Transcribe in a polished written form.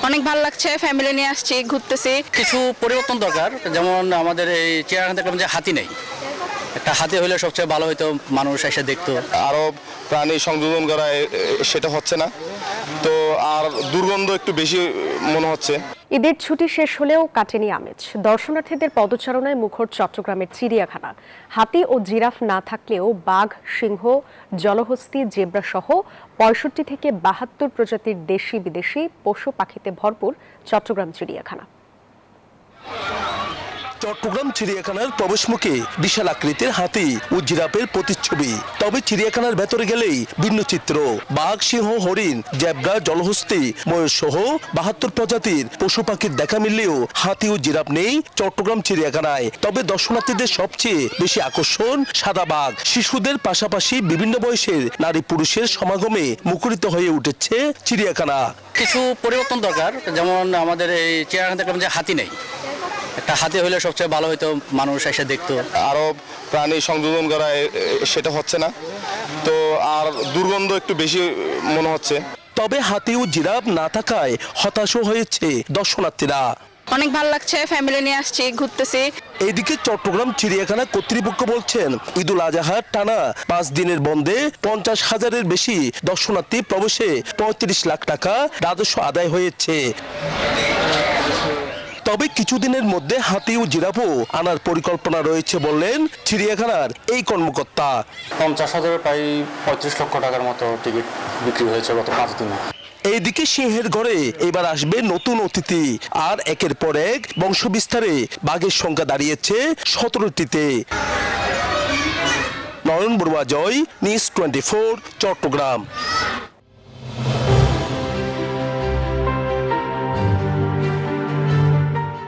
অনেক ভালো লাগছে, ফ্যামিলি নিয়ে আসছি, ঘুরতেছি। কিছু পরিবর্তন দরকার, যেমন আমাদের এই চিড়িয়াখানা দেখলাম যে হাতি নেই, একটা হাতি হলে সবচেয়ে ভালো হতো, মানুষ এসে দেখতো। আরো প্রাণী সংযোজন করা সেটা হচ্ছে না তো, আর দুর্গন্ধ একটু বেশি মনে হচ্ছে। ঈদের ছুটি শেষ হলেও কাটেনি আমেজ। দর্শনার্থীদের পদচারণায় মুখর চট্টগ্রামের চিড়িয়াখানা। হাতি ও জিরাফ না থাকলেও বাঘ, সিংহ, জলহস্তী, জেব্রা সহ ৬৫ থেকে ৭২ প্রজাতির দেশি বিদেশি পশু পাখিতে ভরপুর চট্টগ্রাম চিড়িয়াখানা। চট্টগ্রাম চিড়িয়াখানার প্রবেশমুখে বিশাল আকৃতির হাতি ও জিরাফের প্রতিচ্ছবি। তবে চিড়িয়াখানার ভেতরে গেলেই ভিন্ন চিত্র। বাঘ, সিংহ, হরিণ, জেব্রা, জলহস্তী, ময়ূর সহ ৭২ প্রজাতির পশু পাখির দেখা মিললেও হাতি ও জিরাফ নেই চট্টগ্রাম চিড়িয়াখানায়। তবে দর্শনার্থীদের সবচেয়ে বেশি আকর্ষণ সাদা বাঘ। শিশুদের পাশাপাশি বিভিন্ন বয়সের নারী পুরুষের সমাগমে মুখরিত হয়ে উঠেছে চিড়িয়াখানা। কিছু পরিবর্তন দরকার, যেমন আমাদের এই চিড়িয়াখানা দেখলাম যে হাতি নেই, একটা হাতি হলে সবচেয়ে ভালো হতো, মানুষ এসে দেখতো। আরো প্রাণী সংযোজন করা সেটা হচ্ছে না তো, আর দুর্গন্ধ একটু বেশি মনে হচ্ছে। তবে হাতি ও জিরাফ না থাকায় হতাশও হয়েছে দর্শনার্থীরা। অনেক ভালো লাগছে, ফ্যামিলি নিয়ে আসছি, ঘুরতেছি। এদিকে চট্টগ্রাম চিড়িয়াখানা কর্তৃপক্ষ বলছেন, ঈদুল আজহার টানা ৫ দিনের বন্ধে ৫০,০০০-এর বেশি দর্শনার্থী প্রবেশে ৩৫ লাখ টাকা রাজস্ব আদায় হয়েছে। তবে কিছুদিনের মধ্যে হাতি ও জিরাফও আনার পরিকল্পনা রয়েছে বললেন চিড়িয়াখানার এই কর্মকর্তা। ৫০,০০০ প্রায় ৩৫ লক্ষ টাকার মতো টিকিট বিক্রি হয়েছে গত ৫ দিনে। এইদিকে সিংহের ঘরে এবার আসবে নতুন অতিথি, আর একের পর এক বংশবিস্তারে বাঘের সংখ্যা দাঁড়িয়েছে ১৭টিতে। নয়ন বড়ুয়া জয়, নিউজ 24, চট্টগ্রাম।